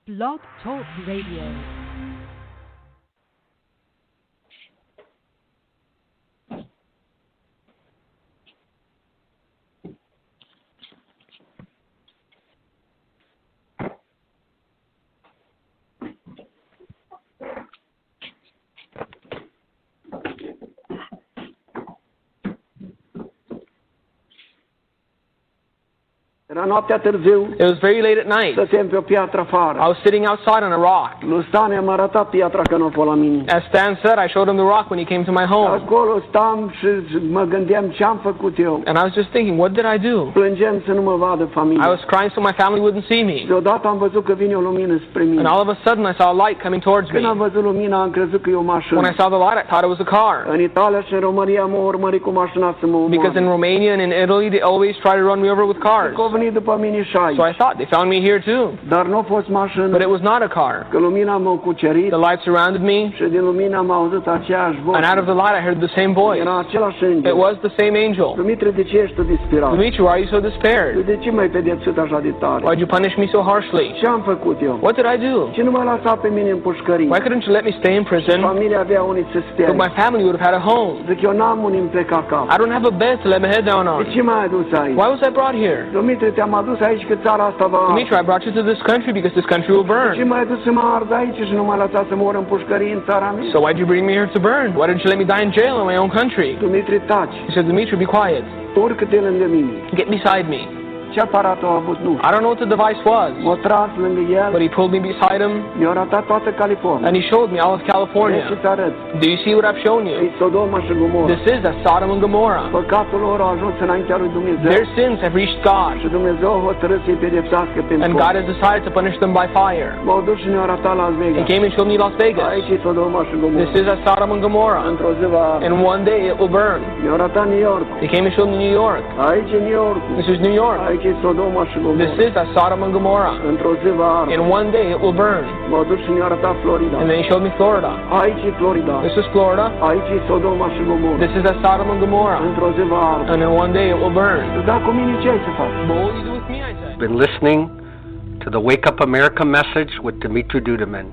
Blog Talk Radio. Era noaptea târziu. It was very late at night. Stăteam pe o piatră afară. I was sitting outside on a rock. Lui Stan i-am arătat piatra că nu a fost la mine. As Stan said, I showed him the rock when he came to my home. Acolo stam și mă gândeam ce-am făcut eu. And I was just thinking, what did I do? Plângeam să nu mă vadă familia. I was crying so my family wouldn't see me. Deodată am văzut că vine o lumină spre mine. And all of a sudden I saw a light coming towards me. Când am văzut lumina, am crezut că e o mașină. When I saw the light, I thought it was a car. În Italia și în România m-au urmărit cu mașina să mă omoare. Because in Romania and in Italy, they always try to run me over with cars. Că au venit după mine și aici. So I thought they found me here too. Dar nu a fost mașină. But it was not a car. Că lumina m-a cucerit. The light surrounded me. Și din lumina am auzit aceeași voce. And out of the light I heard the same voice. Era același înger. It was the same angel. Dumitru, de ce ești tu disperat? Dimitri, why are you so despaired? De ce m-ai pedepsit așa de tare? Why did you punish me so harshly? Ce am făcut eu? What did I do? Ce nu m-a lăsat pe mine în pușcărie? Why couldn't you let me stay in prison? Familia avea unii să stea. So my family would have had a home. Zic, eu n-am unii îmi pleca cap. I don't have a bed to let my head down De on. ce m-ai adus aici? Why was I brought here? Dumitru, te-am adus aici că țara asta va... Dimitri, I brought you to this country because this country will Ce burn. m-ai adus să mă ard aici și nu m-ai lăsat să mor în pușcărie în țara mea? So why'd you bring me here to burn? Why didn't you let me die in jail in my own country? Dumitru, taci. He said, Dimitri, be quiet. Urcă-te lângă mine. Get beside me. Ce aparat a avut? Nu. I don't know what the device was, M-a tras lângă el. but he pulled me beside him Mi-a arătat toată California. and he showed me all of Vrei California. să-ți arăt? Do you see what I've shown E you? Sodoma și Gomora. This is that Sodom and Gomorrah. Păcatul lor a ajuns înaintea lui Dumnezeu. Their sins have reached God, Și Dumnezeu a hotărât să-i pedepsească pentru and God has decided to punish them by fire. M-au dus și ne-au arătat Las He Vegas. came and showed me Las Vegas. Aici e Sodoma și Gomora. This is that Sodom and Gomorrah. Într-o zi va... And one day it will burn. Mi-au arătat New York. He came and showed me New York. Aici e New York. This is New York. Aici e Sodoma și Gomora. This is that Sodom and Gomorrah. Într-o zi va arde. In one day it will burn. M-au dus și ne-au arătat Florida. And then he showed me Florida. Aici e Florida. This is Florida. Aici e Sodoma și Gomora. This is that Sodom and Gomorrah. Într-o zi va arde. And in one day it will burn. Dar cu mine ce ai să faci? But what will you do with me, I said? Been listening to the Wake Up America message with Dimitri Duduman.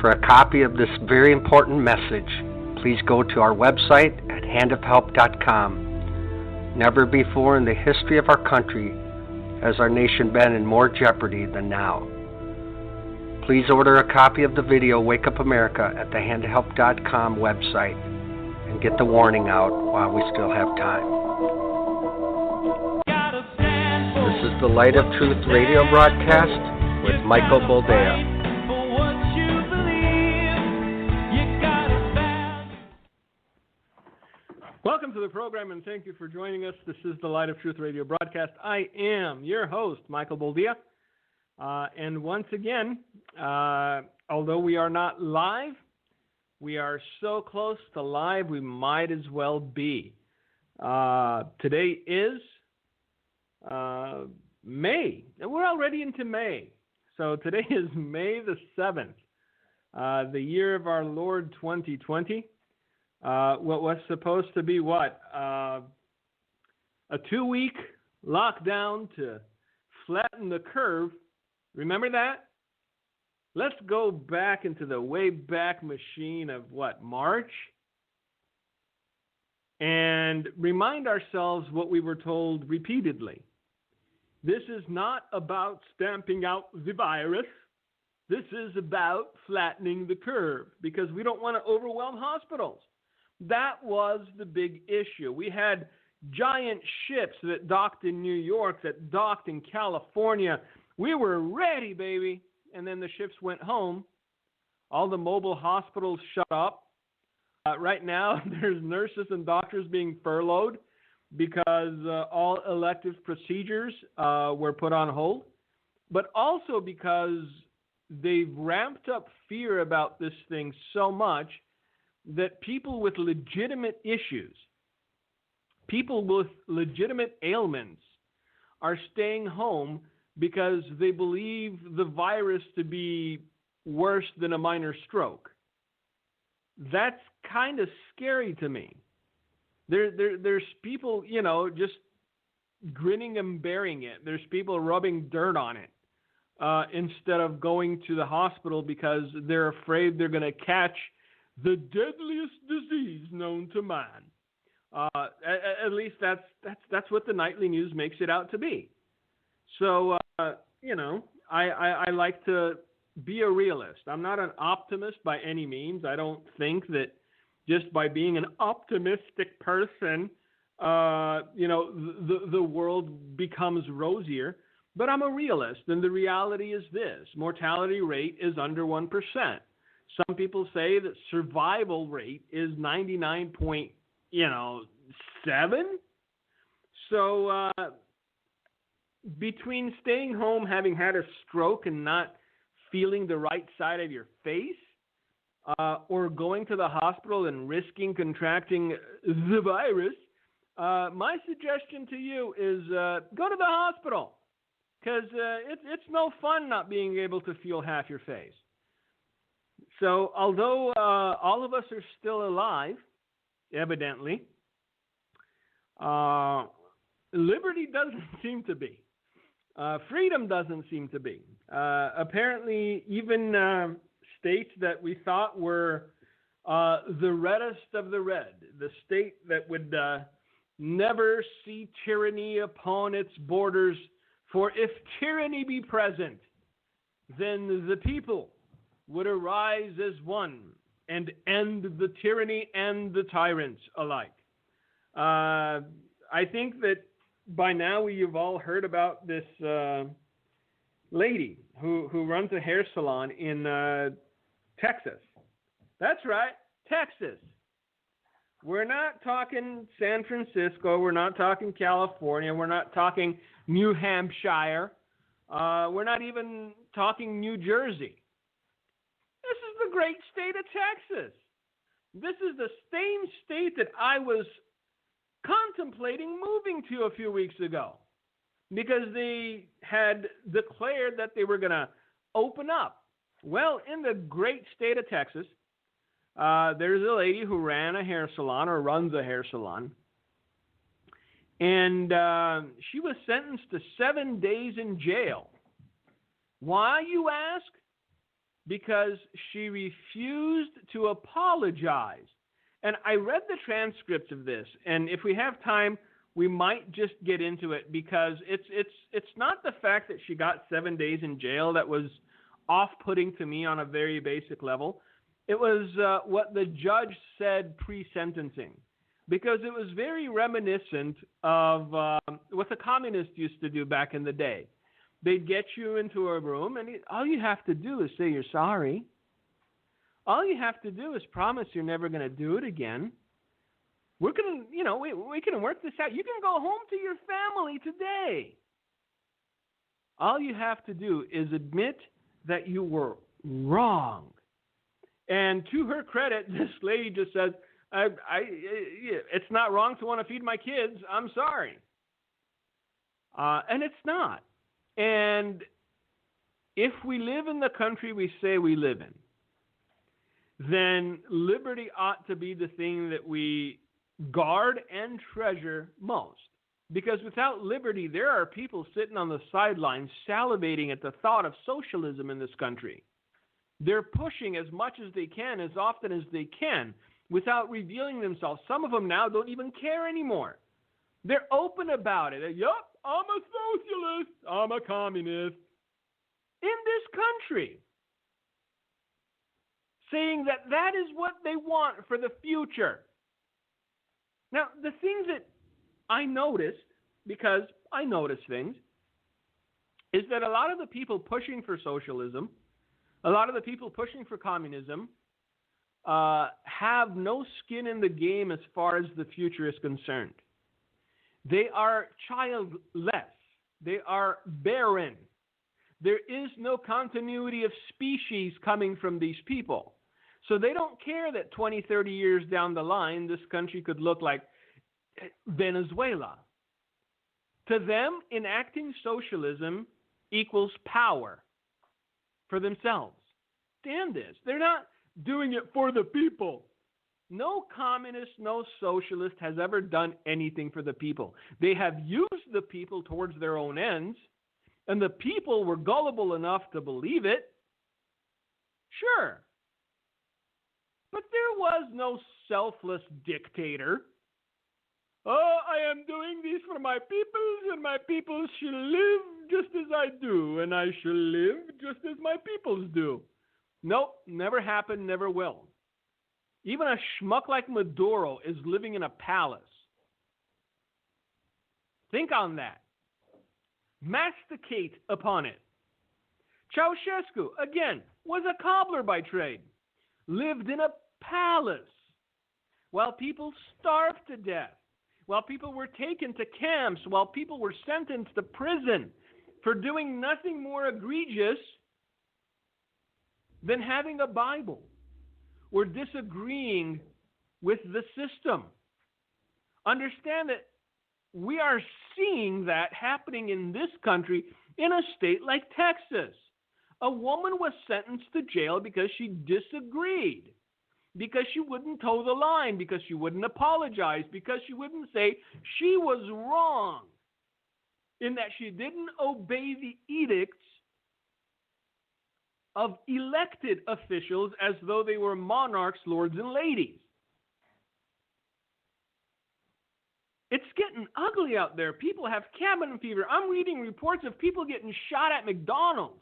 For a copy of this very important message, please go to our website at handofhelp.com. Never before in the history of our country has our nation been in more jeopardy than now. Please order a copy of the video Wake Up America at the handofhelp.com website and get the warning out while we still have time. This is the Light of Truth radio broadcast with Michael Boldea. Welcome to the program, and thank you for joining us. This is the Light of Truth radio broadcast. I am your host, Michael Boldea. And once again, although we are not live, we are so close to live, we might as well be. Today is May, and we're already into May. So today is May the 7th, the year of our Lord 2020. What was supposed to be a 2-week lockdown to flatten the curve. Remember that? Let's go back into the way back machine of March? And remind ourselves what we were told repeatedly. This is not about stamping out the virus. This is about flattening the curve because we don't want to overwhelm hospitals. That was the big issue. We had giant ships that docked in New York, that docked in California. We were ready, baby. And then the ships went home. All the mobile hospitals shut up. Right now, there's nurses and doctors being furloughed because all elective procedures were put on hold. But also because they've ramped up fear about this thing so much that people with legitimate issues, people with legitimate ailments are staying home because they believe the virus to be worse than a minor stroke. That's kind of scary to me. There's people, just grinning and bearing it. There's people rubbing dirt on it. instead of going to the hospital because they're afraid they're going to catch the deadliest disease known to man. At least that's what the nightly news makes it out to be. So, I like to be a realist. I'm not an optimist by any means. I don't think that just by being an optimistic person, the world becomes rosier. But I'm a realist, and the reality is this. Mortality rate is under 1%. Some people say that survival rate is 99.7. So between staying home, having had a stroke and not feeling the right side of your face, or going to the hospital and risking contracting the virus, my suggestion to you is go to the hospital, because it's no fun not being able to feel half your face. So although all of us are still alive, evidently, liberty doesn't seem to be. Freedom doesn't seem to be. Apparently, even states that we thought were the reddest of the red, the state that would never see tyranny upon its borders, for if tyranny be present, then the people would arise as one and end the tyranny and the tyrants alike. I think that by now we've all heard about this lady who runs a hair salon in Texas. That's right, Texas. We're not talking San Francisco. We're not talking California. We're not talking New Hampshire. We're not even talking New Jersey. This is the great state of Texas. This is the same state that I was contemplating moving to a few weeks ago, because they had declared that they were going to open up. Well, in the great state of Texas, there's a lady who ran a hair salon, or runs a hair salon, and she was sentenced to 7 days in jail. Why, you ask? Because she refused to apologize. And I read the transcript of this, and if we have time, we might just get into it, because it's not the fact that she got 7 days in jail that was off-putting to me on a very basic level. It was what the judge said pre-sentencing, because it was very reminiscent of what the communists used to do back in the day. They'd get you into a room, and all you have to do is say you're sorry. All you have to do is promise you're never going to do it again. We're going to, we can work this out. You can go home to your family today. All you have to do is admit that you were wrong. And to her credit, this lady just says, it's not wrong to want to feed my kids. I'm sorry. And it's not. And if we live in the country we say we live in, then liberty ought to be the thing that we guard and treasure most. Because without liberty, there are people sitting on the sidelines salivating at the thought of socialism in this country. They're pushing as much as they can, as often as they can, without revealing themselves. Some of them now don't even care anymore. They're open about it. Yup, I'm a socialist. I'm a communist. In this country. Saying that that is what they want for the future. Now, the things that I noticed, because I notice things, is that a lot of the people pushing for socialism, a lot of the people pushing for communism, have no skin in the game as far as the future is concerned. They are childless. They are barren. There is no continuity of species coming from these people. So they don't care that 20, 30 years down the line, this country could look like Venezuela. To them, enacting socialism equals power for themselves. Stand this. They're not doing it for the people. No communist, no socialist has ever done anything for the people. They have used the people towards their own ends, and the people were gullible enough to believe it, sure. But there was no selfless dictator. Oh, I am doing this for my peoples, and my peoples shall live just as I do, and I shall live just as my peoples do. Nope, never happened, never will. Even a schmuck like Maduro is living in a palace. Think on that. Masticate upon it. Ceausescu, again, was a cobbler by trade. Lived in a palace while people starved to death, while people were taken to camps, while people were sentenced to prison for doing nothing more egregious than having a Bible or disagreeing with the system. Understand that we are seeing that happening in this country in a state like Texas. A woman was sentenced to jail because she disagreed, because she wouldn't toe the line, because she wouldn't apologize, because she wouldn't say she was wrong in that she didn't obey the edicts of elected officials as though they were monarchs, lords, and ladies. It's getting ugly out there. People have cabin fever. I'm reading reports of people getting shot at McDonald's.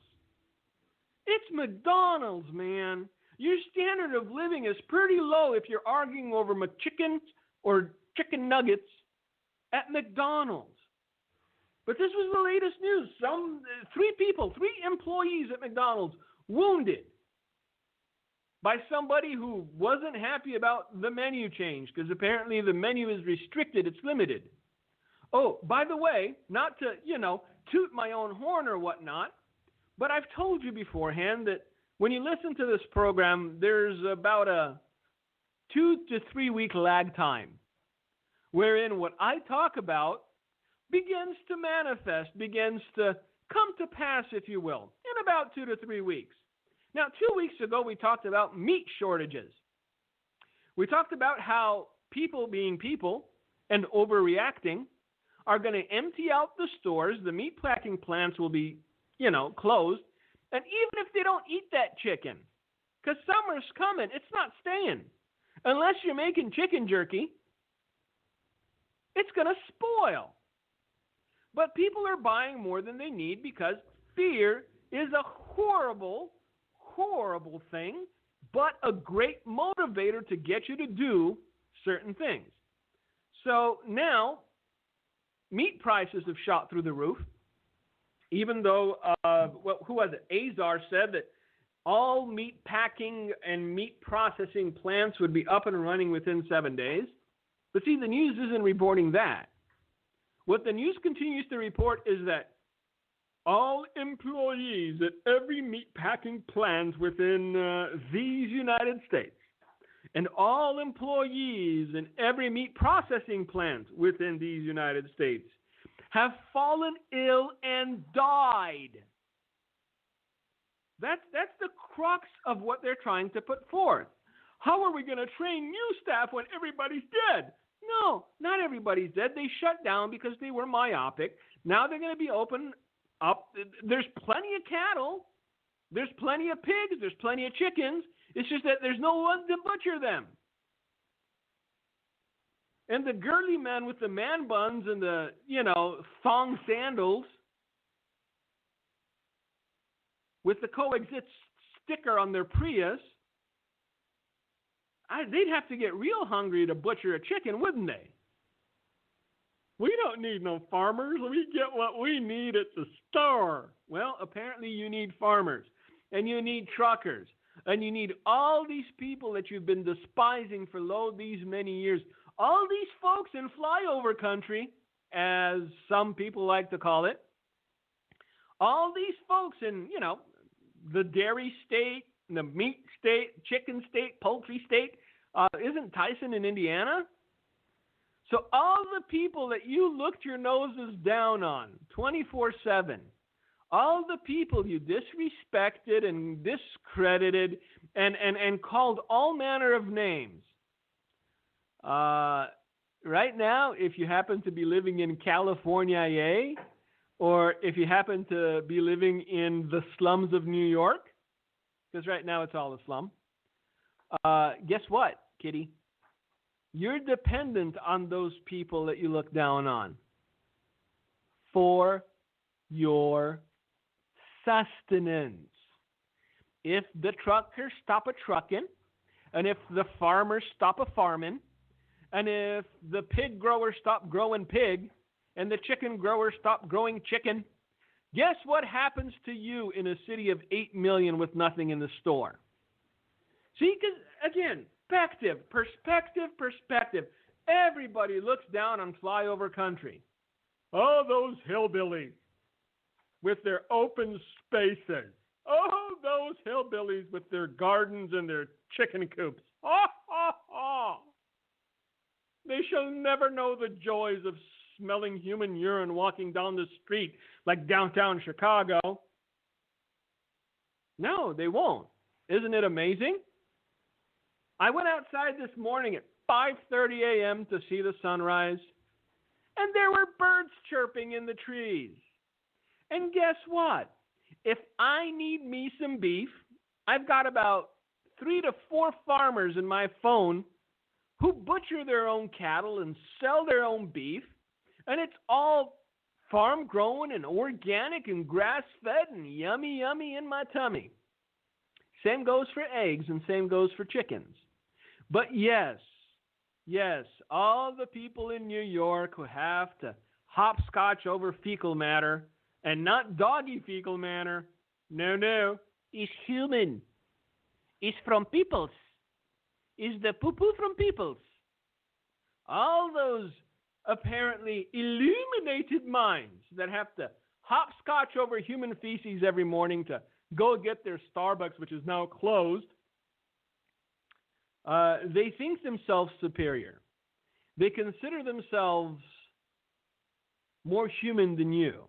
It's McDonald's, man. Your standard of living is pretty low if you're arguing over McChicken or chicken nuggets at McDonald's. But this was the latest news. Three employees at McDonald's wounded by somebody who wasn't happy about the menu change, because apparently the menu is restricted, it's limited. Oh, by the way, not to, toot my own horn or whatnot, but I've told you beforehand that when you listen to this program, there's about a 2 to 3 week lag time, wherein what I talk about begins to manifest, begins to come to pass, if you will, in about 2 to 3 weeks. Now, 2 weeks ago, we talked about meat shortages. We talked about how people being people and overreacting are going to empty out the stores. The meat packing plants will be, closed. And even if they don't eat that chicken, because summer's coming, it's not staying. Unless you're making chicken jerky, it's going to spoil. But people are buying more than they need because fear is a horrible thing, but a great motivator to get you to do certain things. So now, meat prices have shot through the roof, even though, who was it? Azar said that all meat packing and meat processing plants would be up and running within 7 days. But see, the news isn't reporting that. What the news continues to report is that all employees at every meat packing plant within these United States and all employees in every meat processing plant within these United States have fallen ill and died. That's the crux of what they're trying to put forth. How are we going to train new staff when everybody's dead? No, not everybody's dead. They shut down because they were myopic. Now they're going to be open up. There's plenty of cattle. There's plenty of pigs. There's plenty of chickens. It's just that there's no one to butcher them. And the girly men with the man buns and the, thong sandals with the coexist sticker on their Prius, they'd have to get real hungry to butcher a chicken, wouldn't they? We don't need no farmers. We get what we need at the store. Well, apparently you need farmers, and you need truckers, and you need all these people that you've been despising for these many years. All these folks in flyover country, as some people like to call it, all these folks in, the dairy state, the meat state, chicken state, poultry state, isn't Tyson in Indiana? So all the people that you looked your noses down on 24/7, all the people you disrespected and discredited and called all manner of names, right now, if you happen to be living in California, or if you happen to be living in the slums of New York, because right now it's all a slum, guess what, kitty? You're dependent on those people that you look down on for your sustenance. If the truckers stop a trucking, and if the farmers stop a farming, and if the pig growers stop growing pig, and the chicken growers stop growing chicken, guess what happens to you in a city of 8 million with nothing in the store? See, because, again, perspective. Everybody looks down on flyover country. Oh, those hillbillies with their open spaces. Oh, those hillbillies with their gardens and their chicken coops. They shall never know the joys of smelling human urine walking down the street like downtown Chicago. No, they won't. Isn't it amazing? I went outside this morning at 5:30 a.m. to see the sunrise, and there were birds chirping in the trees. And guess what? If I need me some beef, I've got about 3 to 4 farmers in my phone who butcher their own cattle and sell their own beef, and it's all farm-grown and organic and grass-fed and yummy in my tummy. Same goes for eggs and same goes for chickens. But yes, all the people in New York who have to hopscotch over fecal matter, and not doggy fecal matter, no, it's human. It's from peoples. It's the poo-poo from peoples. All those apparently illuminated minds that have to hopscotch over human feces every morning to go get their Starbucks, which is now closed, they think themselves superior. They consider themselves more human than you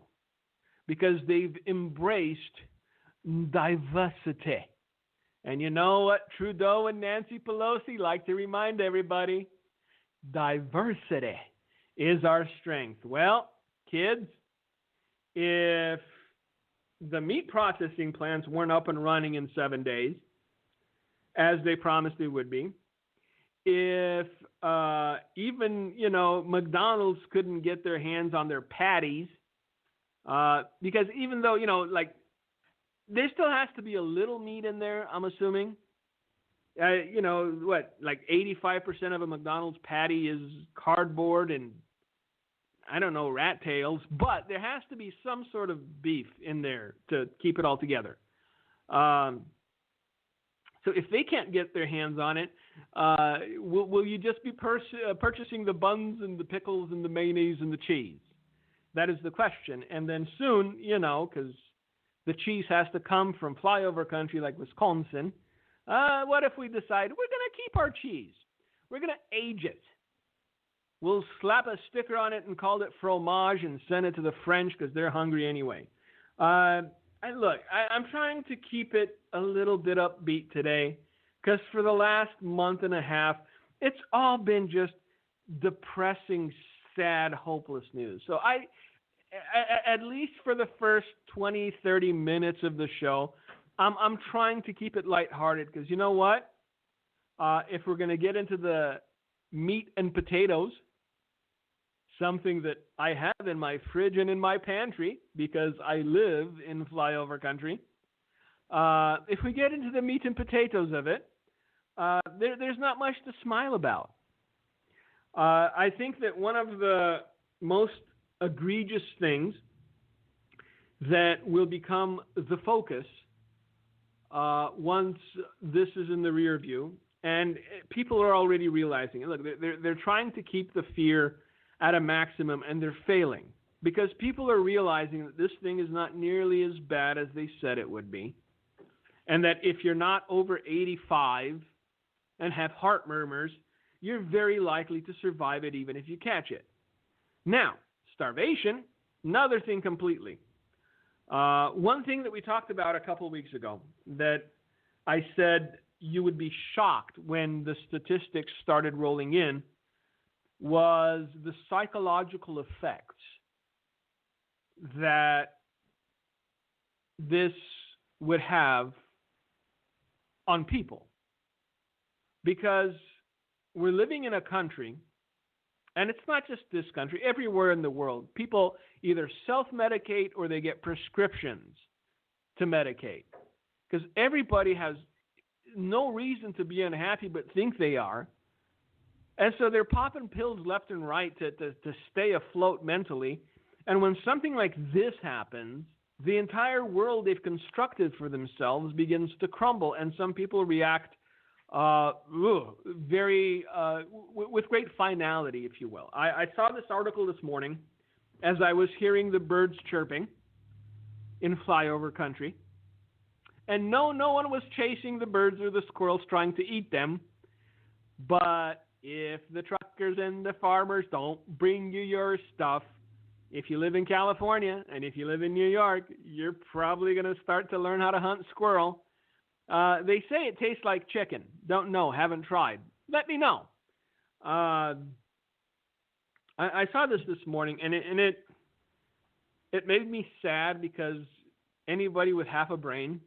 because they've embraced diversity. And you know what Trudeau and Nancy Pelosi like to remind everybody? Diversity is our strength. Well, kids, if the meat processing plants weren't up and running in 7 days, as they promised they would be, if even, McDonald's couldn't get their hands on their patties, because even though, there still has to be a little meat in there, I'm assuming. 85% of a McDonald's patty is cardboard and, I don't know, rat tails, but there has to be some sort of beef in there to keep it all together. So if they can't get their hands on it, will you just be purchasing the buns and the pickles and the mayonnaise and the cheese? That is the question. And then soon, because the cheese has to come from flyover country like Wisconsin, what if we decide we're going to keep our cheese? We're going to age it. We'll slap a sticker on it and call it fromage and send it to the French because they're hungry anyway. I'm trying to keep it a little bit upbeat today because for the last month and a half, it's all been just depressing, sad, hopeless news. So at least for the first 20, 30 minutes of the show, I'm trying to keep it lighthearted because you know what? If we're going to get into the meat and potatoes, something that I have in my fridge and in my pantry because I live in flyover country. If we get into the meat and potatoes of it, there's not much to smile about. I think that one of the most egregious things that will become the focus once this is in the rear view, and people are already realizing it. Look, they're trying to keep the fear at a maximum, and they're failing because people are realizing that this thing is not nearly as bad as they said it would be, and that if you're not over 85 and have heart murmurs, you're very likely to survive it even if you catch it. Now, starvation, another thing completely. One thing that we talked about a couple of weeks ago that I said you would be shocked when the statistics started rolling in was the psychological effects that this would have on people. Because we're living in a country, and it's not just this country, everywhere in the world, people either self-medicate or they get prescriptions to medicate. Because everybody has no reason to be unhappy but think they are. And so they're popping pills left and right to stay afloat mentally. And when something like this happens, the entire world they've constructed for themselves begins to crumble, and some people react with great finality, if you will. I saw this article this morning as I was hearing the birds chirping in flyover country. And no one was chasing the birds or the squirrels trying to eat them. But if the truckers and the farmers don't bring you your stuff, if you live in California and if you live in New York, you're probably going to start to learn how to hunt squirrel. They say it tastes like chicken. Don't know. Haven't tried. Let me know. I saw this morning, and it made me sad because anybody with half a brain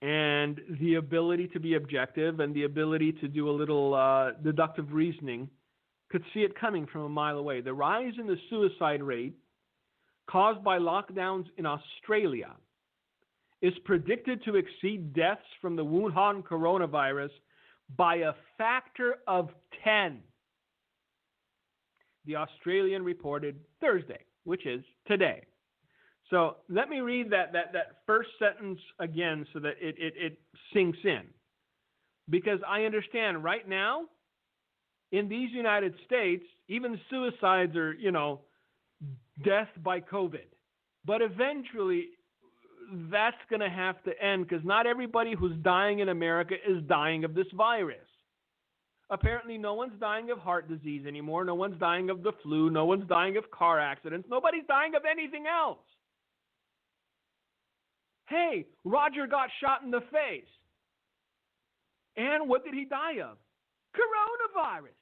and the ability to be objective and the ability to do a little deductive reasoning could see it coming from a mile away. The rise in the suicide rate caused by lockdowns in Australia is predicted to exceed deaths from the Wuhan coronavirus by a factor of 10. The Australian reported Thursday, which is today. So let me read that first sentence again so that it sinks in. Because I understand right now, in these United States, even suicides are, death by COVID. But eventually, that's going to have to end because not everybody who's dying in America is dying of this virus. Apparently, no one's dying of heart disease anymore. No one's dying of the flu. No one's dying of car accidents. Nobody's dying of anything else. Hey, Roger got shot in the face. And what did he die of? Coronavirus.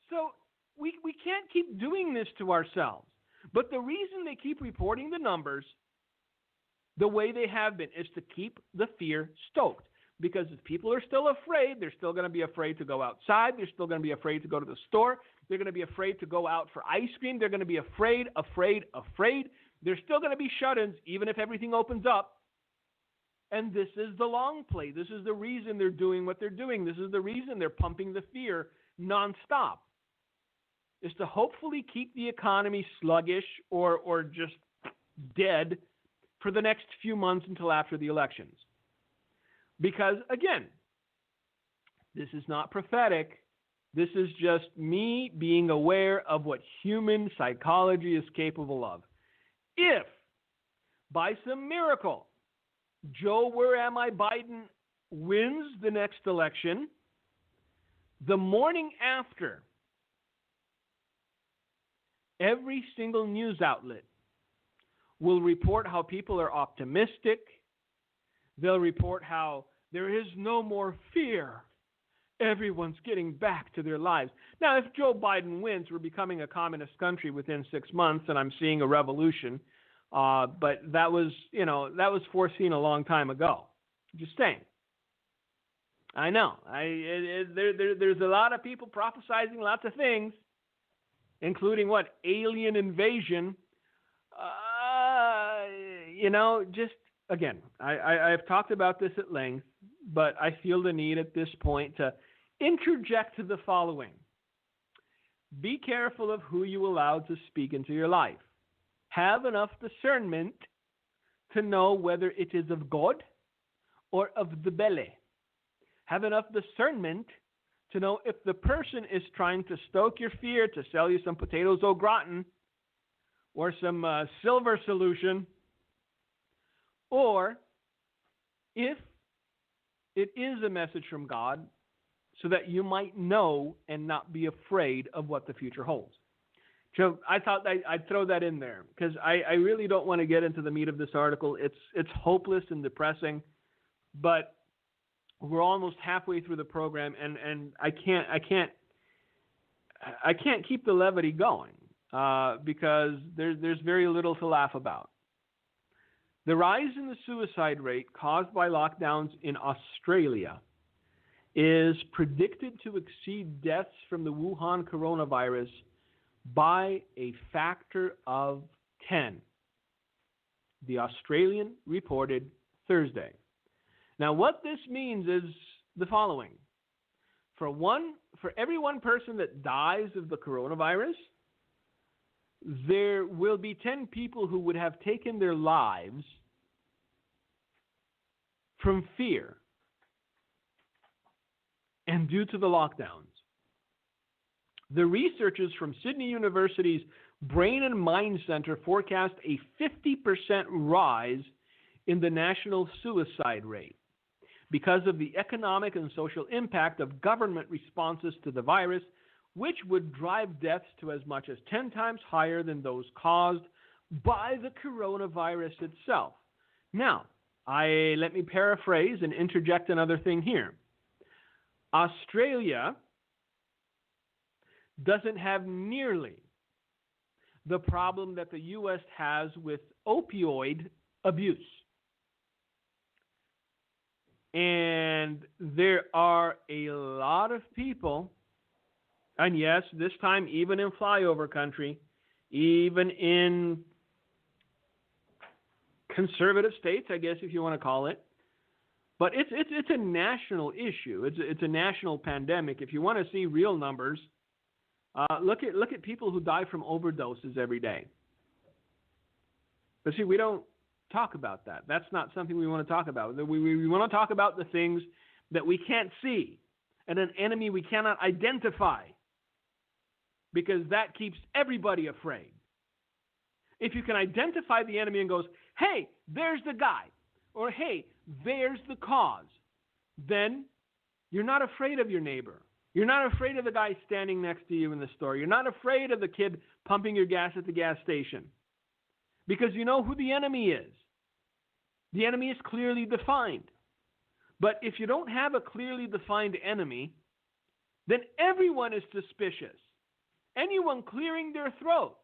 So we can't keep doing this to ourselves. But the reason they keep reporting the numbers the way they have been is to keep the fear stoked. Because if people are still afraid, they're still going to be afraid to go outside. They're still going to be afraid to go to the store. They're going to be afraid to go out for ice cream. They're going to be afraid. They're still going to be shut-ins even if everything opens up. And this is the long play. This is the reason they're doing what they're doing. This is the reason they're pumping the fear nonstop. Is to hopefully keep the economy sluggish or just dead for the next few months until after the elections. Because, again, this is not prophetic. This is just me being aware of what human psychology is capable of. If, by some miracle, Joe Where Am I Biden wins the next election, the morning after, every single news outlet will report how people are optimistic. They'll report how there is no more fear. Everyone's getting back to their lives. Now, if Joe Biden wins, we're becoming a communist country within 6 months, and I'm seeing a revolution. But that was foreseen a long time ago. Just saying. I know. There's a lot of people prophesizing lots of things, including alien invasion. Just again, I've talked about this at length, but I feel the need at this point to interject the following. Be careful of who you allow to speak into your life. Have enough discernment to know whether it is of God or of the belly. Have enough discernment to know if the person is trying to stoke your fear to sell you some potatoes au gratin or some silver solution, or if it is a message from God so that you might know and not be afraid of what the future holds. So I thought I'd throw that in there because I really don't want to get into the meat of this article. It's hopeless and depressing, but we're almost halfway through the program, and I can't keep the levity going. because there's very little to laugh about. The rise in the suicide rate caused by lockdowns in Australia is predicted to exceed deaths from the Wuhan coronavirus by a factor of 10. The Australian reported Thursday. Now, what this means is the following. For every one person that dies of the coronavirus, there will be 10 people who would have taken their lives from fear and due to the lockdowns. The researchers from Sydney University's Brain and Mind Center forecast a 50% rise in the national suicide rate because of the economic and social impact of government responses to the virus, which would drive deaths to as much as 10 times higher than those caused by the coronavirus itself. Now, let me paraphrase and interject another thing here. Australia doesn't have nearly the problem that the U.S. has with opioid abuse. And there are a lot of people, and yes, this time even in flyover country, even in conservative states, I guess if you want to call it, but it's a national issue. It's a national pandemic. If you want to see real numbers, look at people who die from overdoses every day. But see, we don't talk about that. That's not something we want to talk about. We want to talk about the things that we can't see and an enemy we cannot identify, because that keeps everybody afraid. If you can identify the enemy and goes, hey, there's the guy, or hey, there's the cause, then you're not afraid of your neighbor. You're not afraid of the guy standing next to you in the store. You're not afraid of the kid pumping your gas at the gas station, because you know who the enemy is. The enemy is clearly defined. But if you don't have a clearly defined enemy, then everyone is suspicious. Anyone clearing their throat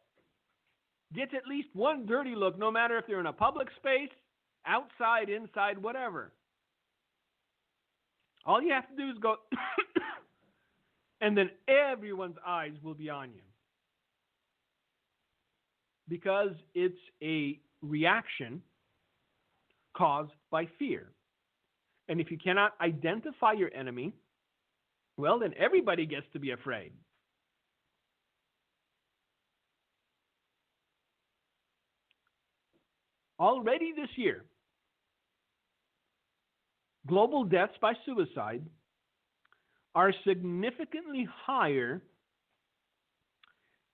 gets at least one dirty look, no matter if they're in a public space, outside, inside, whatever. All you have to do is go, and then everyone's eyes will be on you. Because it's a reaction caused by fear. And if you cannot identify your enemy, well, then everybody gets to be afraid. Already this year, global deaths by suicide are significantly higher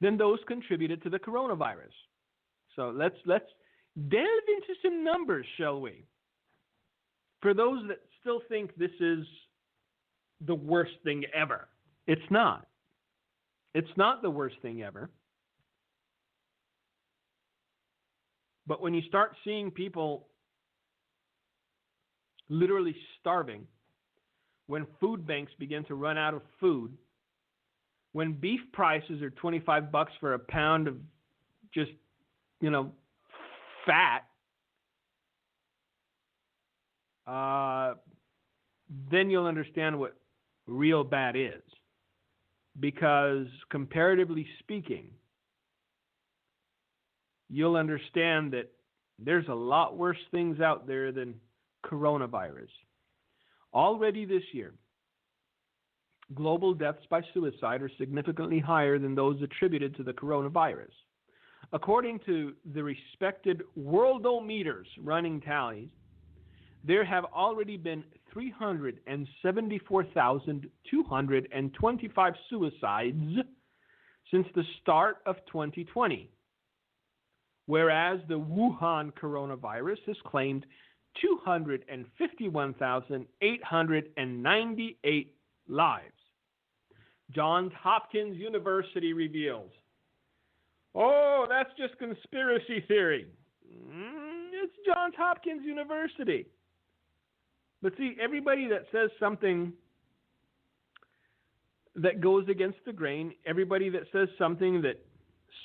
than those contributed to the coronavirus. So let's delve into some numbers, shall we? For those that still think this is the worst thing ever. It's not. It's not the worst thing ever. But when you start seeing people literally starving, when food banks begin to run out of food, when beef prices are $25 for a pound of just, fat, then you'll understand what real bad is. Because comparatively speaking, you'll understand that there's a lot worse things out there than coronavirus. Already this year, global deaths by suicide are significantly higher than those attributed to the coronavirus. According to the respected worldometers running tallies, there have already been 374,225 suicides since the start of 2020, whereas the Wuhan coronavirus has claimed 251,898 lives. Johns Hopkins University reveals. Oh, that's just conspiracy theory. It's Johns Hopkins University. But see, everybody that says something that goes against the grain, everybody that says something that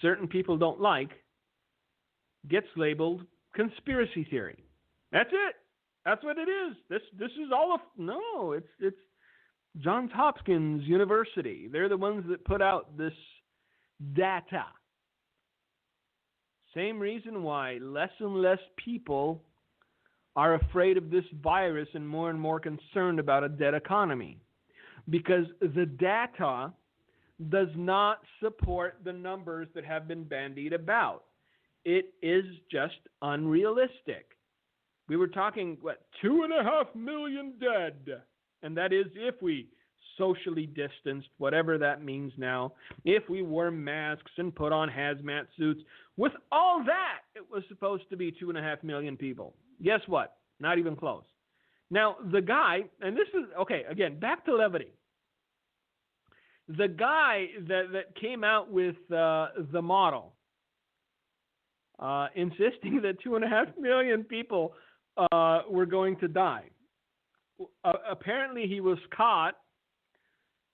certain people don't like gets labeled conspiracy theory. That's it. That's what it is. This is all of no. It's Johns Hopkins University. They're the ones that put out this data. Same reason why less and less people are afraid of this virus and more concerned about a dead economy. Because the data does not support the numbers that have been bandied about. It is just unrealistic. We were talking, 2.5 million dead. And that is if we socially distanced, whatever that means now. If we wore masks and put on hazmat suits. With all that, it was supposed to be 2.5 million people. Guess what? Not even close. Now, the guy, and this is, okay, again, back to levity. The guy that came out with the model, insisting that 2.5 million people were going to die. Apparently, he was caught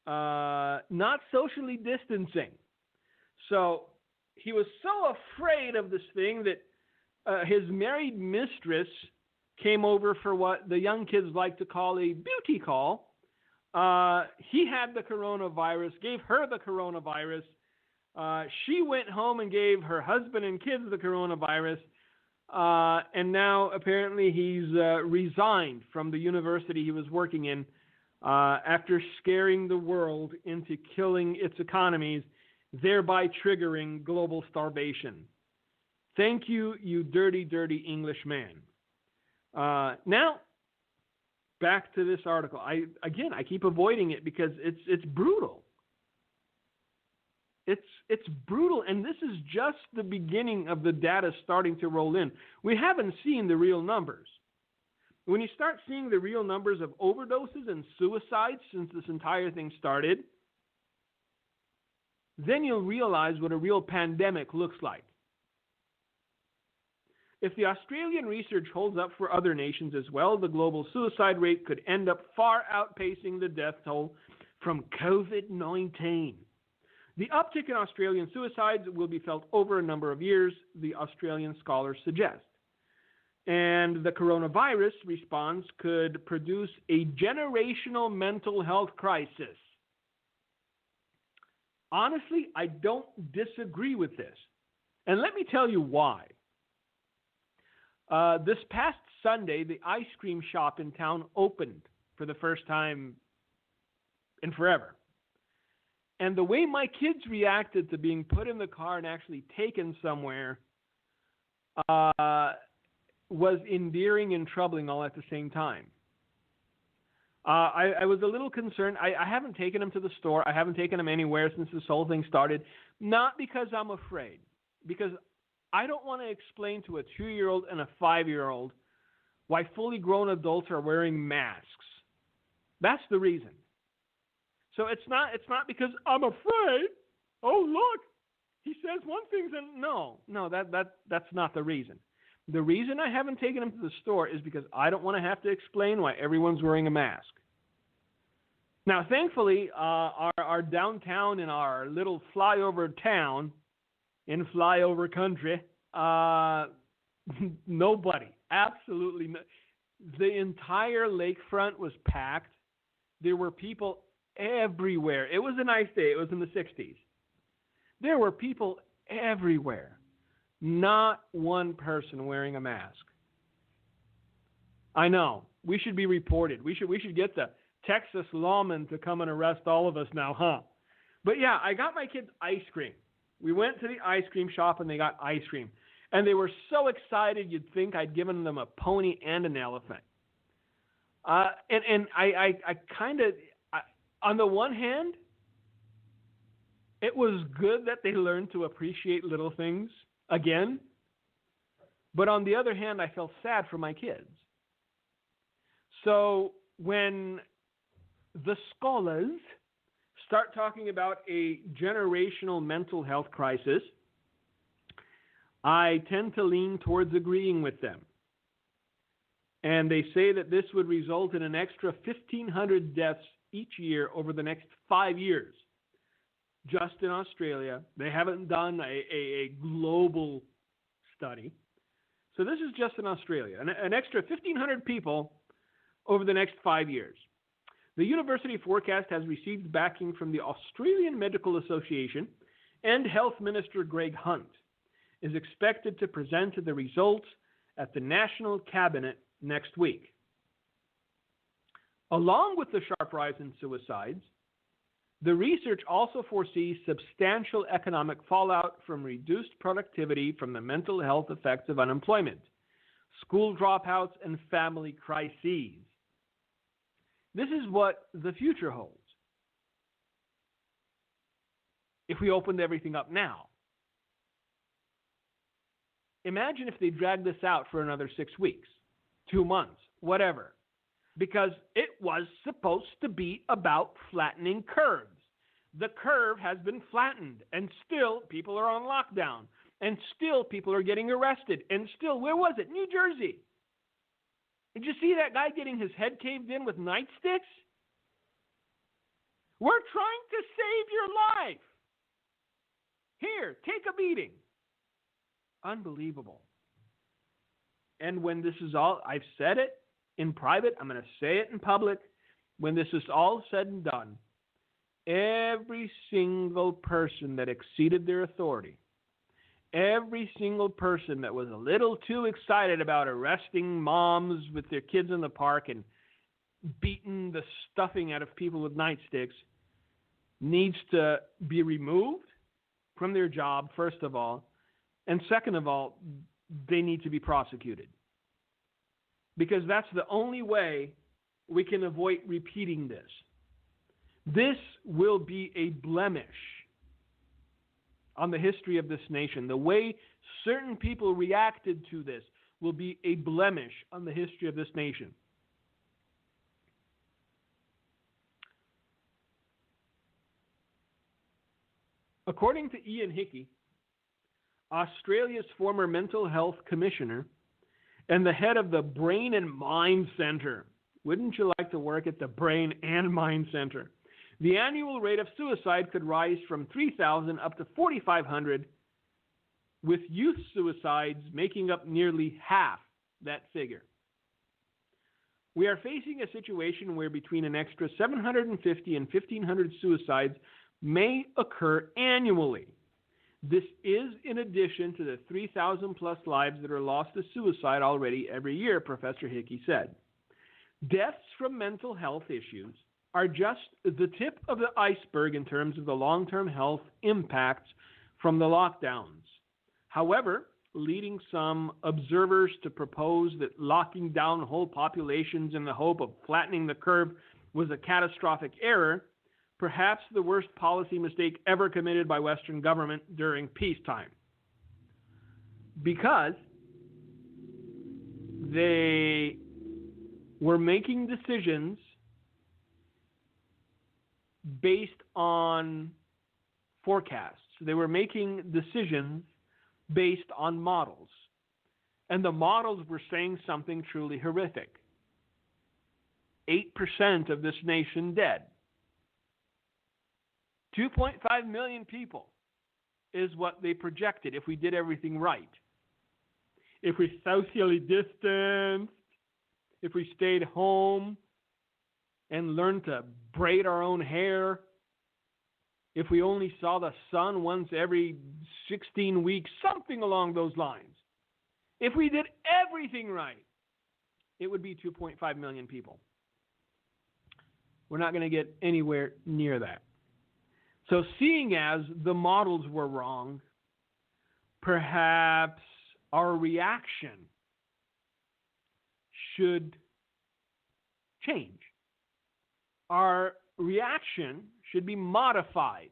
not socially distancing. So he was so afraid of this thing that his married mistress came over for what the young kids like to call a beauty call. He had the coronavirus, gave her the coronavirus. She went home and gave her husband and kids the coronavirus. And now apparently he's resigned from the university he was working in after scaring the world into killing its economies, thereby triggering global starvation. Thank you, you dirty, dirty English man. Now, back to this article. I keep avoiding it because it's brutal. It's brutal, and this is just the beginning of the data starting to roll in. We haven't seen the real numbers. When you start seeing the real numbers of overdoses and suicides since this entire thing started, then you'll realize what a real pandemic looks like. If the Australian research holds up for other nations as well, the global suicide rate could end up far outpacing the death toll from COVID-19. The uptick in Australian suicides will be felt over a number of years, the Australian scholars suggest. And the coronavirus response could produce a generational mental health crisis. Honestly, I don't disagree with this. And let me tell you why. This past Sunday, the ice cream shop in town opened for the first time in forever. And the way my kids reacted to being put in the car and actually taken somewhere was endearing and troubling all at the same time. I was a little concerned. I haven't taken them to the store. I haven't taken them anywhere since this whole thing started. Not because I'm afraid. Because I don't want to explain to a 2-year-old and a 5-year-old why fully grown adults are wearing masks. That's the reason. So it's not because I'm afraid. Oh, look, he says one thing, and no, that's not the reason. The reason I haven't taken him to the store is because I don't want to have to explain why everyone's wearing a mask. Now, thankfully, our downtown in our little flyover town in flyover country, nobody, absolutely no. The entire lakefront was packed. There were people everywhere. It was a nice day. It was in the 60s. There were people everywhere. Not one person wearing a mask. I know. We should be reported. We should get the Texas lawmen to come and arrest all of us now, huh? But yeah, I got my kids ice cream. We went to the ice cream shop and they got ice cream. And they were so excited you'd think I'd given them a pony and an elephant. And I kind of, on the one hand, it was good that they learned to appreciate little things again. But on the other hand, I felt sad for my kids. So when the scholars start talking about a generational mental health crisis, I tend to lean towards agreeing with them. And they say that this would result in an extra 1,500 deaths each year over the next 5 years. just in Australia. They haven't done a global study. So this is just in Australia. An extra 1,500 people over the next 5 years. The university forecast has received backing from the Australian Medical Association, and Health Minister Greg Hunt is expected to present the results at the National Cabinet next week. Along with the sharp rise in suicides, the research also foresees substantial economic fallout from reduced productivity from the mental health effects of unemployment, school dropouts, and family crises. This is what the future holds if we opened everything up now. Imagine if they dragged this out for another 6 weeks, 2 months, whatever, because it was supposed to be about flattening curves. The curve has been flattened, and still people are on lockdown, and still people are getting arrested, and still, where was it? New Jersey. Did you see that guy getting his head caved in with nightsticks? We're trying to save your life. Here, take a beating. Unbelievable. And when this is all, I've said it in private, I'm going to say it in public. When this is all said and done, every single person that exceeded their authority, every single person that was a little too excited about arresting moms with their kids in the park and beating the stuffing out of people with nightsticks needs to be removed from their job, first of all. And second of all, they need to be prosecuted. Because that's the only way we can avoid repeating this. This will be a blemish on the history of this nation. The way certain people reacted to this will be a blemish on the history of this nation. According to Ian Hickey, Australia's former mental health commissioner and the head of the Brain and Mind Center, wouldn't you like to work at the Brain and Mind Center? The annual rate of suicide could rise from 3,000 up to 4,500, with youth suicides making up nearly half that figure. We are facing a situation where between an extra 750 and 1,500 suicides may occur annually. This is in addition to the 3,000 plus lives that are lost to suicide already every year, Professor Hickey said. Deaths from mental health issues are just the tip of the iceberg in terms of the long-term health impacts from the lockdowns. However, leading some observers to propose that locking down whole populations in the hope of flattening the curve was a catastrophic error, perhaps the worst policy mistake ever committed by Western government during peacetime. Because they were making decisions based on forecasts. They were making decisions based on models. And the models were saying something truly horrific. 8% of this nation dead. 2.5 million people is what they projected if we did everything right. If we socially distanced, if we stayed home and learned to braid our own hair, if we only saw the sun once every 16 weeks, something along those lines. If we did everything right, it would be 2.5 million people. We're not going to get anywhere near that. So seeing as the models were wrong, perhaps our reaction should change. Our reaction should be modified.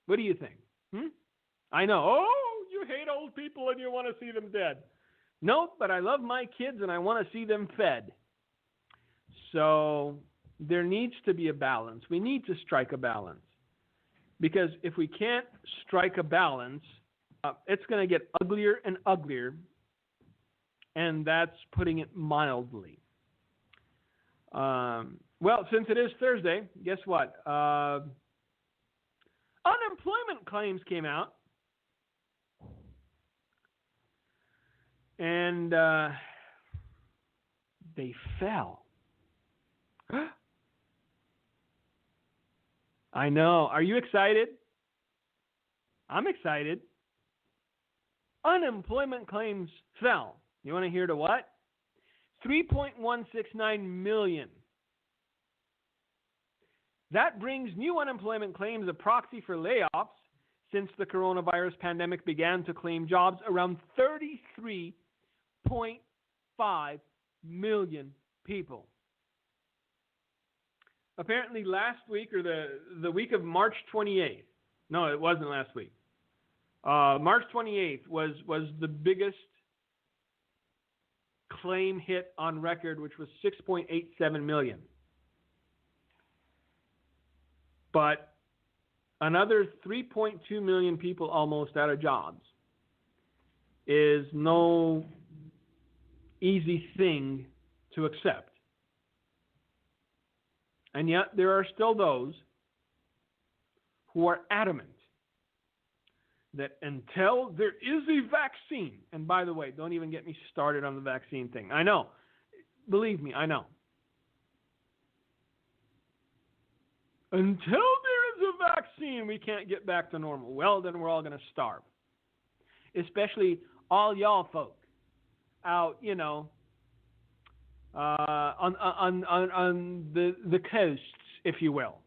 What do you think? I know, oh, you hate old people and you want to see them dead. No, but I love my kids and I want to see them fed. So there needs to be a balance. We need to strike a balance. Because if we can't strike a balance, it's going to get uglier and uglier. And that's putting it mildly. Well, since it is Thursday, guess what? Unemployment claims came out. And they fell. I know. Are you excited? I'm excited. Unemployment claims fell. You want to hear to what? 3.169 million. That brings new unemployment claims a proxy for layoffs since the coronavirus pandemic began to claim jobs around 33.5 million people. Apparently last week, or the week of March 28th, no, it wasn't last week. March 28th was the biggest claim hit on record, which was 6.87 million. But another 3.2 million people almost out of jobs is no easy thing to accept. And yet there are still those who are adamant that until there is a vaccine, and by the way, don't even get me started on the vaccine thing. I know. Believe me, I know. Until there is a vaccine, we can't get back to normal. Well, then we're all going to starve. Especially all y'all folk out, on the coasts, if you will.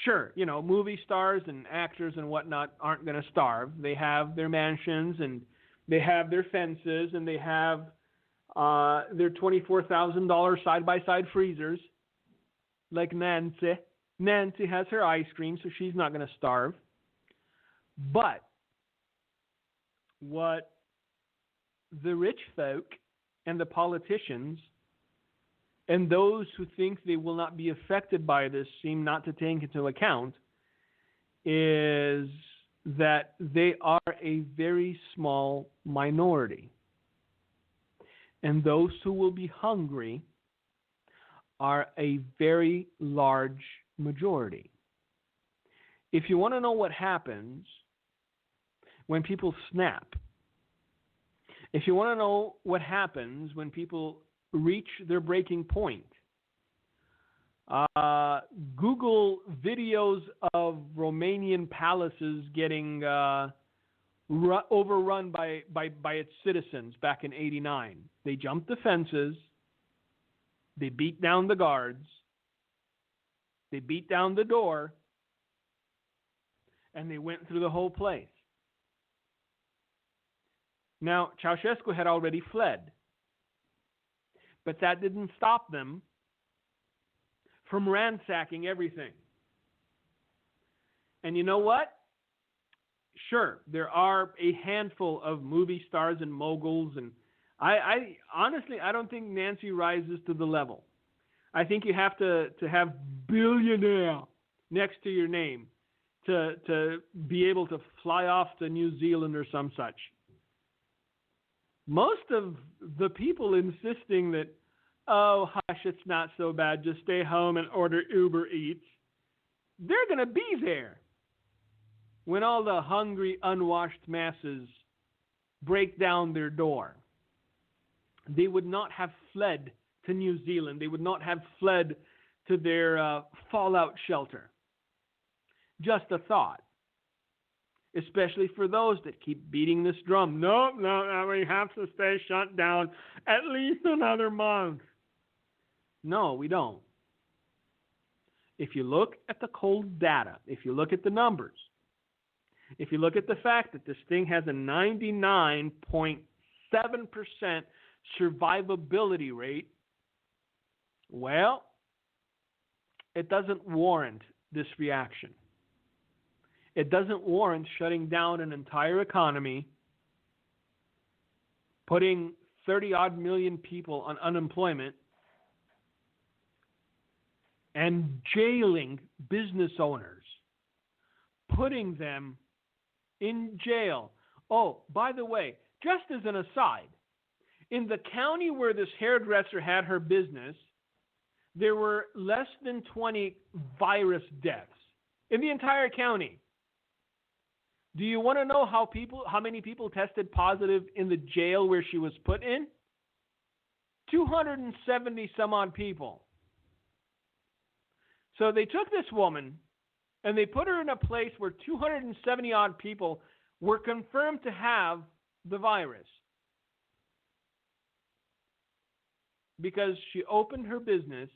Sure, movie stars and actors and whatnot aren't going to starve. They have their mansions and they have their fences and they have their $24,000 side-by-side freezers. Like Nancy. Nancy has her ice cream, so she's not going to starve. But what the rich folk and the politicians and those who think they will not be affected by this seem not to take into account is that they are a very small minority. And those who will be hungry are a very large majority. If you want to know what happens when people snap, if you want to know what happens when people reach their breaking point, Google videos of Romanian palaces getting overrun by its citizens back in '89. They jumped the fences. They beat down the guards. They beat down the door. And they went through the whole place. Now, Ceausescu had already fled. But that didn't stop them from ransacking everything. And you know what? Sure, there are a handful of movie stars and moguls, and I honestly, I don't think Nancy rises to the level. I think you have to have billionaire next to your name to be able to fly off to New Zealand or some such. Most of the people insisting that, oh, hush, it's not so bad, just stay home and order Uber Eats, they're going to be there when all the hungry, unwashed masses break down their door. They would not have fled to New Zealand. They would not have fled to their fallout shelter. Just a thought. Especially for those that keep beating this drum. No, we have to stay shut down at least another month. No, we don't. If you look at the cold data, if you look at the numbers, if you look at the fact that this thing has a 99.7% survivability rate, well, it doesn't warrant this reaction. It doesn't warrant shutting down an entire economy, putting 30-odd million people on unemployment, and jailing business owners, putting them in jail. Oh, by the way, just as an aside, In the county where this hairdresser had her business, there were less than 20 virus deaths in the entire county. Do you want to know how many people tested positive in the jail where she was put in? 270 some odd people. So they took this woman and they put her in a place where 270 odd people were confirmed to have the virus because she opened her business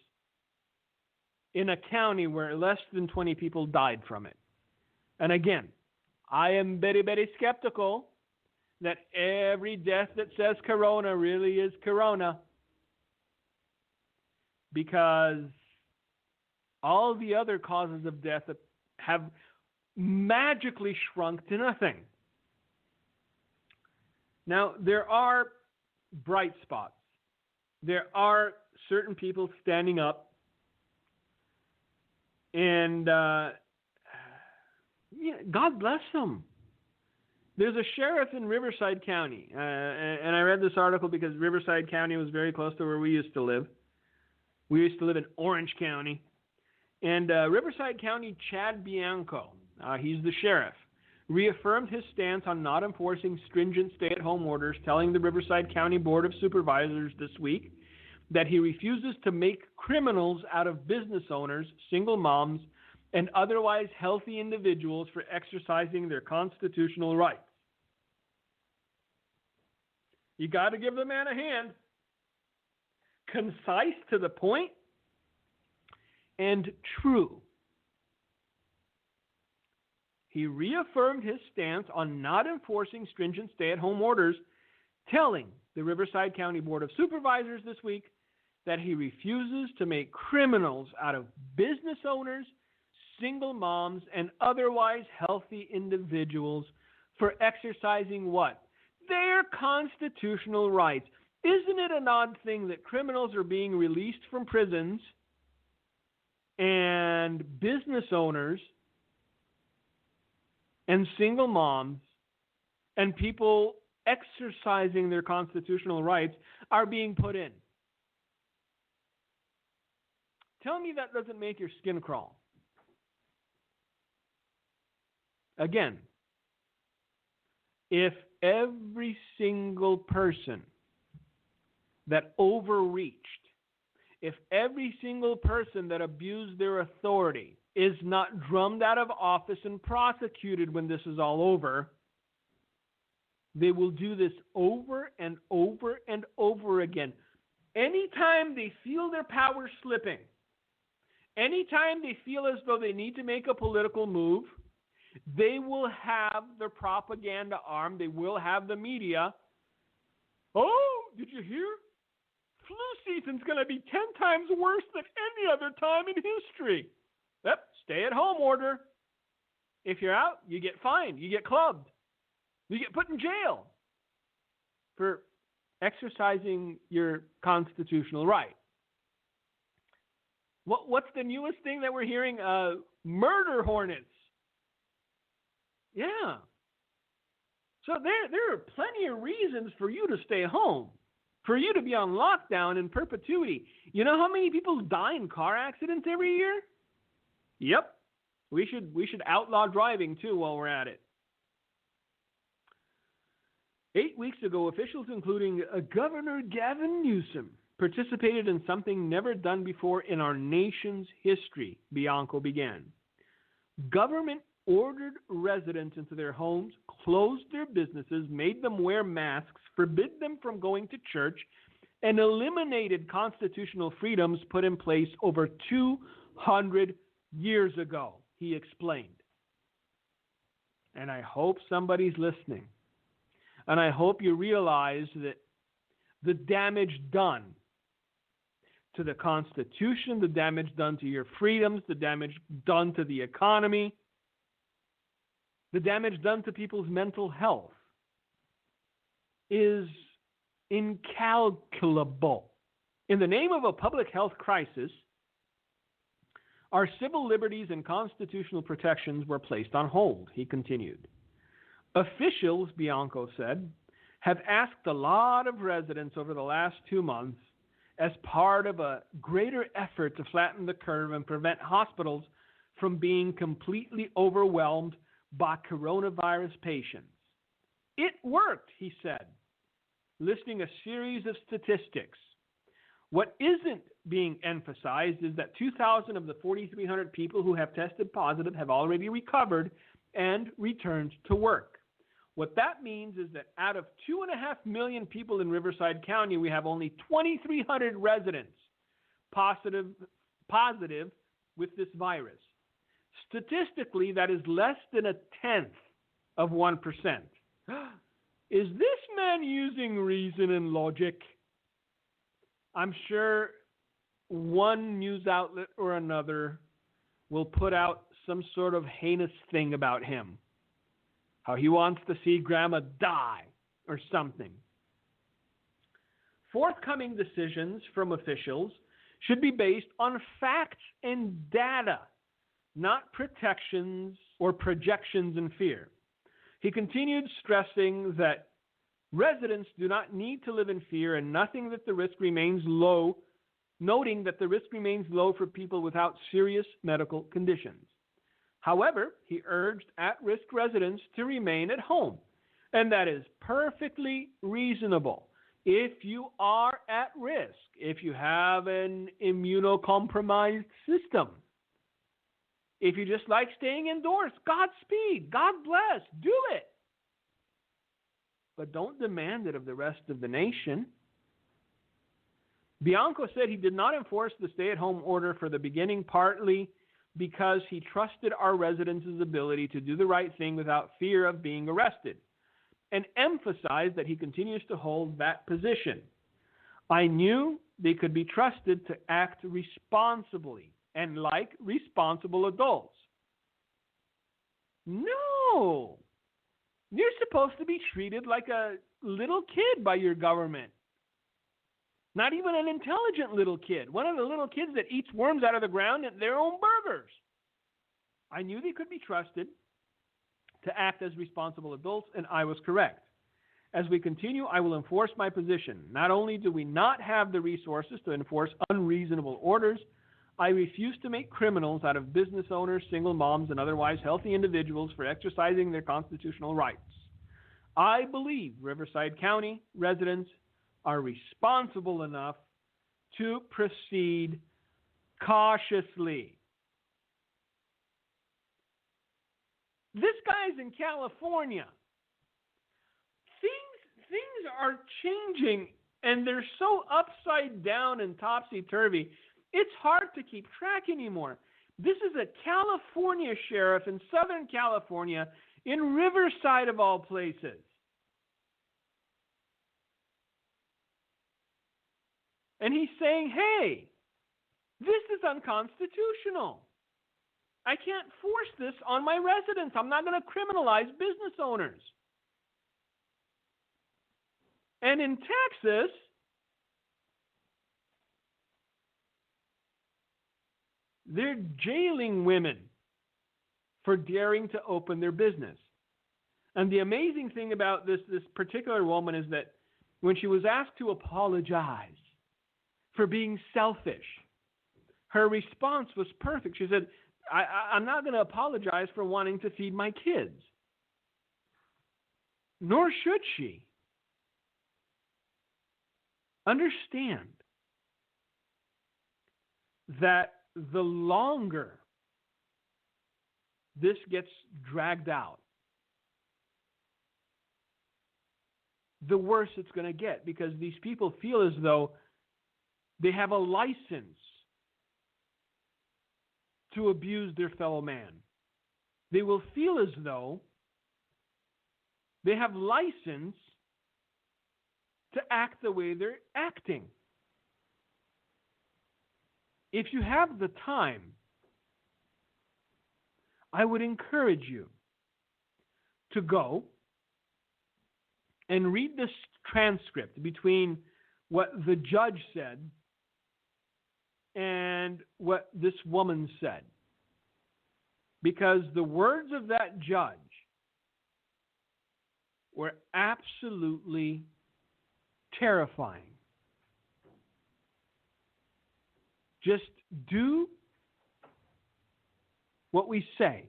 in a county where less than 20 people died from it. And again, I am very, very skeptical that every death that says corona really is corona, because all the other causes of death have magically shrunk to nothing. Now, there are bright spots. There are certain people standing up, and God bless them. There's a sheriff in Riverside County, and I read this article because Riverside County was very close to where we used to live. We used to live in Orange County. And Riverside County Chad Bianco, he's the sheriff, reaffirmed his stance on not enforcing stringent stay-at-home orders, telling the Riverside County Board of Supervisors this week that he refuses to make criminals out of business owners, single moms, and otherwise healthy individuals for exercising their constitutional rights. You got to give the man a hand. Concise, to the point, and true. He reaffirmed his stance on not enforcing stringent stay-at-home orders, telling the Riverside County Board of Supervisors this week that he refuses to make criminals out of business owners, single moms, and otherwise healthy individuals for exercising what? Their constitutional rights. Isn't it an odd thing that criminals are being released from prisons and business owners and single moms and people exercising their constitutional rights are being put in? Tell me that doesn't make your skin crawl. Again, if every single person that overreached, if every single person that abused their authority is not drummed out of office and prosecuted when this is all over, they will do this over and over and over again. Anytime they feel their power slipping, anytime they feel as though they need to make a political move, they will have their propaganda arm. They will have the media. Oh, did you hear? Flu season's going to be 10 times worse than any other time in history. Yep, stay-at-home order. If you're out, you get fined. You get clubbed. You get put in jail for exercising your constitutional right. What's the newest thing that we're hearing? Murder hornets. Yeah. So there are plenty of reasons for you to stay home, for you to be on lockdown in perpetuity. You know how many people die in car accidents every year? Yep. We should outlaw driving too while we're at it. 8 weeks ago, officials including Governor Gavin Newsom participated in something never done before in our nation's history, Bianco began. Government ordered residents into their homes, closed their businesses, made them wear masks, forbid them from going to church, and eliminated constitutional freedoms put in place over 200 years ago, he explained. And I hope somebody's listening. And I hope you realize that the damage done to the Constitution, the damage done to your freedoms, the damage done to the economy, the damage done to people's mental health is incalculable. In the name of a public health crisis, our civil liberties and constitutional protections were placed on hold, he continued. Officials, Bianco said, have asked a lot of residents over the last 2 months as part of a greater effort to flatten the curve and prevent hospitals from being completely overwhelmed by coronavirus patients. It worked, he said, listing a series of statistics. What isn't being emphasized is that 2,000 of the 4,300 people who have tested positive have already recovered and returned to work. What that means is that out of 2.5 million people in Riverside County, we have only 2,300 residents positive with this virus. Statistically, that is less than 1/10 of 1%. Is this man using reason and logic? I'm sure one news outlet or another will put out some sort of heinous thing about him. How he wants to see grandma die or something. Forthcoming decisions from officials should be based on facts and data, not protections or projections and fear. He continued stressing that residents do not need to live in fear and noting that the risk remains low for people without serious medical conditions. However, he urged at-risk residents to remain at home, and that is perfectly reasonable. If you are at risk, if you have an immunocompromised system, if you just like staying indoors, Godspeed, God bless, do it. But don't demand it of the rest of the nation. Bianco said he did not enforce the stay-at-home order for the beginning, partly because he trusted our residents' ability to do the right thing without fear of being arrested, and emphasized that he continues to hold that position. I knew they could be trusted to act responsibly and like responsible adults. No! You're supposed to be treated like a little kid by your government. Not even an intelligent little kid. One of the little kids that eats worms out of the ground and their own burgers. I knew they could be trusted to act as responsible adults, and I was correct. As we continue, I will enforce my position. Not only do we not have the resources to enforce unreasonable orders, I refuse to make criminals out of business owners, single moms, and otherwise healthy individuals for exercising their constitutional rights. I believe Riverside County residents are responsible enough to proceed cautiously. This guy's in California. Things are changing, and they're so upside down and topsy-turvy, it's hard to keep track anymore. This is a California sheriff in Southern California, in Riverside of all places. And he's saying, hey, this is unconstitutional. I can't force this on my residents. I'm not going to criminalize business owners. And in Texas, they're jailing women for daring to open their business. And the amazing thing about this particular woman is that when she was asked to apologize for being selfish, her response was perfect. She said, I'm not going to apologize for wanting to feed my kids. Nor should she. Understand that the longer this gets dragged out, the worse it's going to get, because these people feel as though they have a license to abuse their fellow man. They will feel as though they have license to act the way they're acting. If you have the time, I would encourage you to go and read this transcript between what the judge said and what this woman said. Because the words of that judge were absolutely terrifying. Just do what we say,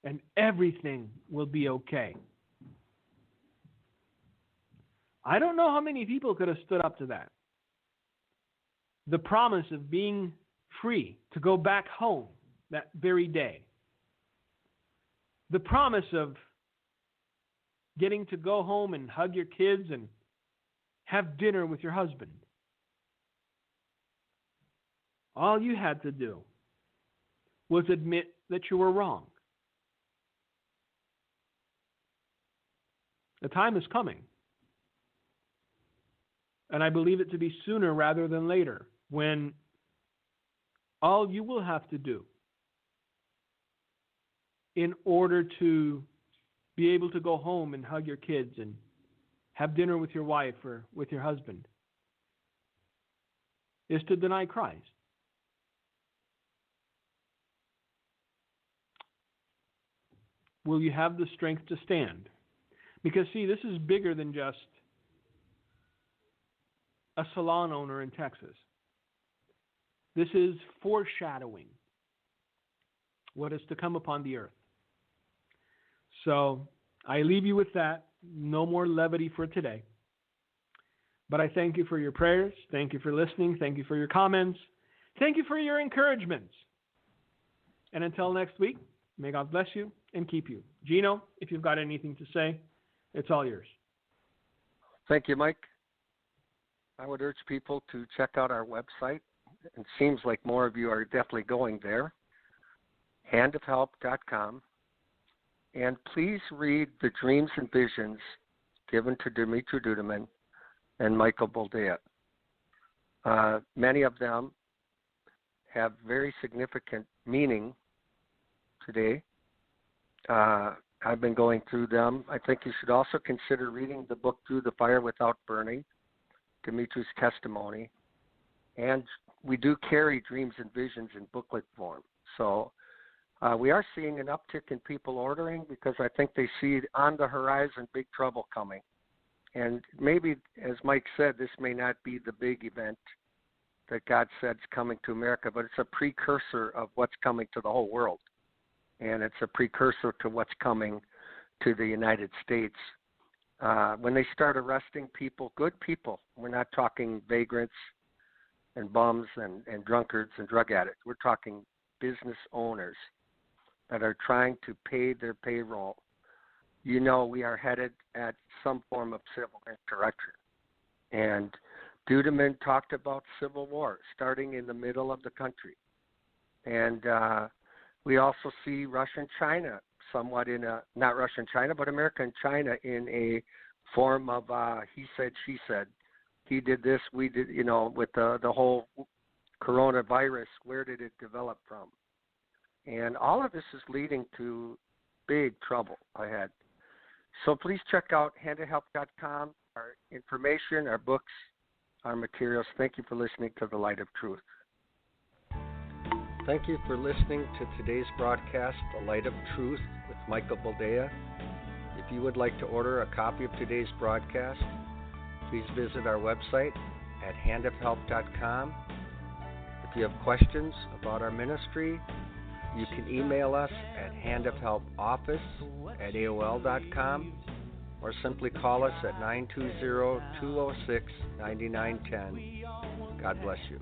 and everything will be okay. I don't know how many people could have stood up to that. The promise of being free to go back home that very day. The promise of getting to go home and hug your kids and have dinner with your husband. All you had to do was admit that you were wrong. The time is coming. And I believe it to be sooner rather than later, when all you will have to do in order to be able to go home and hug your kids and have dinner with your wife or with your husband is to deny Christ. Will you have the strength to stand? Because, see, this is bigger than just a salon owner in Texas. This is foreshadowing what is to come upon the earth. So I leave you with that. No more levity for today. But I thank you for your prayers. Thank you for listening. Thank you for your comments. Thank you for your encouragements. And until next week, may God bless you and keep you. Gino, if you've got anything to say, it's all yours. Thank you, Mike. I would urge people to check out our website. It seems like more of you are definitely going there, handofhelp.com. And please read the dreams and visions given to Dimitri Duduman and Michael Boldea. Many of them have very significant meaning today. I've been going through them. I think you should also consider reading the book Through the Fire Without Burning, Dimitri's testimony. And we do carry dreams and visions in booklet form. So we are seeing an uptick in people ordering because I think they see on the horizon big trouble coming. And maybe, as Mike said, this may not be the big event that God said is coming to America, but it's a precursor of what's coming to the whole world. And it's a precursor to what's coming to the United States. When they start arresting people, good people, we're not talking vagrants and bums and drunkards and drug addicts. We're talking business owners that are trying to pay their payroll. You know, we are headed at some form of civil insurrection. And Duduman talked about civil war starting in the middle of the country. And we also see Russia and China somewhat in a, not Russia and China, but America and China in a form of he said, she said. He did this, we did, you know, with the whole coronavirus, where did it develop from? And all of this is leading to big trouble ahead. So please check out handofhelp.com, our information, our books, our materials. Thank you for listening to The Light of Truth. Thank you for listening to today's broadcast, The Light of Truth, with Michael Boldea. If you would like to order a copy of today's broadcast, please visit our website at handofhelp.com. If you have questions about our ministry, you can email us at handofhelpoffice@aol.com or simply call us at 920-206-9910. God bless you.